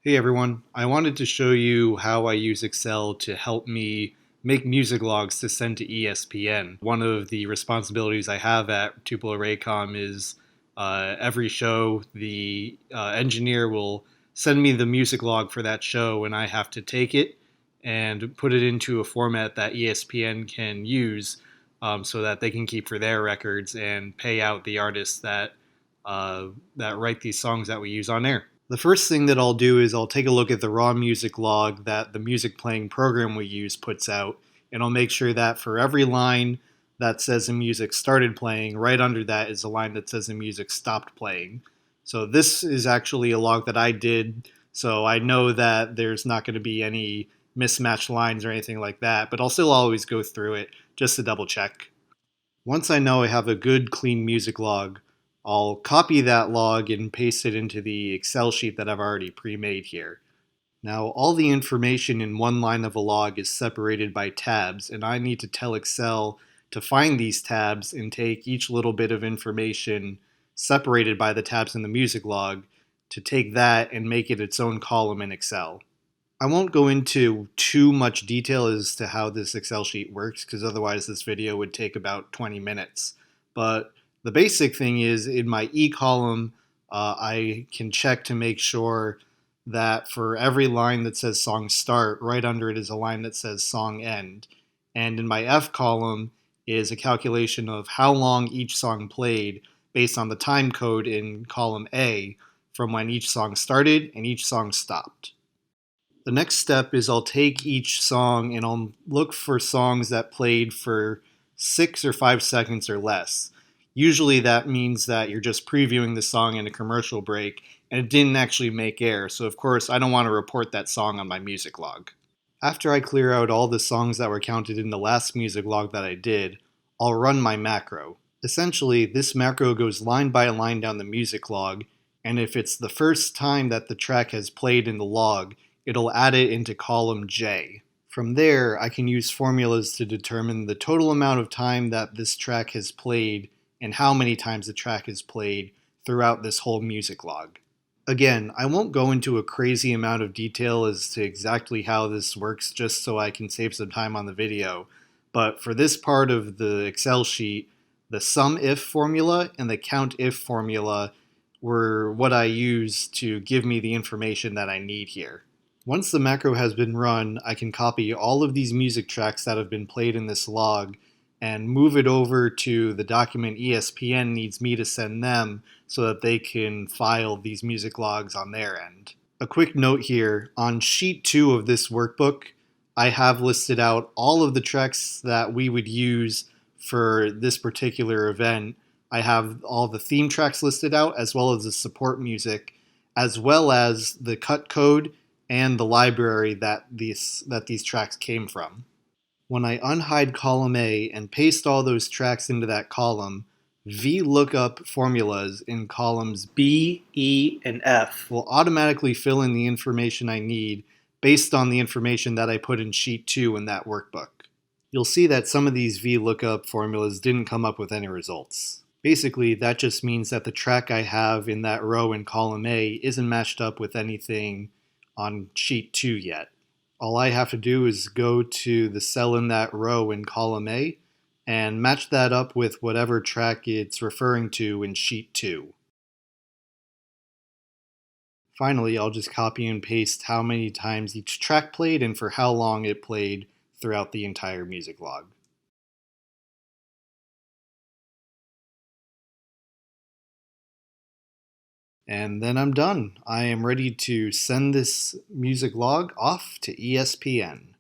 Hey everyone, I wanted to show you how I use Excel to help me make music logs to send to ESPN. One of the responsibilities I have at Tupelo Raycom is every show the engineer will send me the music log for that show, and I have to take it and put it into a format that ESPN can use so that they can keep for their records and pay out the artists that write these songs that we use on air. The first thing that I'll do is I'll take a look at the raw music log that the music playing program we use puts out, and I'll make sure that for every line that says the music started playing, right under that is a line that says the music stopped playing. So this is actually a log that I did, so I know that there's not going to be any mismatched lines or anything like that, but I'll still always go through it just to double check. Once I know I have a good clean music log, I'll copy that log and paste it into the Excel sheet that I've already pre-made here. Now, all the information in one line of a log is separated by tabs, and I need to tell Excel to find these tabs and take each little bit of information separated by the tabs in the music log to take that and make it its own column in Excel. I won't go into too much detail as to how this Excel sheet works because otherwise this video would take about 20 minutes. But the basic thing is in my E column, I can check to make sure that for every line that says song start, right under it is a line that says song end. And in my F column is a calculation of how long each song played based on the time code in column A from when each song started and each song stopped. The next step is I'll take each song and I'll look for songs that played for 6 or 5 seconds or less. Usually that means that you're just previewing the song in a commercial break and it didn't actually make air, so of course I don't want to report that song on my music log. After I clear out all the songs that were counted in the last music log that I did, I'll run my macro. Essentially, this macro goes line by line down the music log, and if it's the first time that the track has played in the log, it'll add it into column J. From there, I can use formulas to determine the total amount of time that this track has played and how many times the track is played throughout this whole music log. Again, I won't go into a crazy amount of detail as to exactly how this works just so I can save some time on the video, but for this part of the Excel sheet, the SUMIF formula and the COUNTIF formula were what I used to give me the information that I need here. Once the macro has been run, I can copy all of these music tracks that have been played in this log and move it over to the document ESPN needs me to send them so that they can file these music logs on their end. A quick note here, on sheet 2 of this workbook, I have listed out all of the tracks that we would use for this particular event. I have all the theme tracks listed out as well as the support music, as well as the cut code and the library that these tracks came from. When I unhide column A and paste all those tracks into that column, VLOOKUP formulas in columns B, E, and F will automatically fill in the information I need based on the information that I put in sheet 2 in that workbook. You'll see that some of these VLOOKUP formulas didn't come up with any results. Basically, that just means that the track I have in that row in column A isn't matched up with anything on sheet 2 yet. All I have to do is go to the cell in that row in column A and match that up with whatever track it's referring to in sheet 2. Finally, I'll just copy and paste how many times each track played and for how long it played throughout the entire music log. And then I'm done. I am ready to send this music log off to ESPN.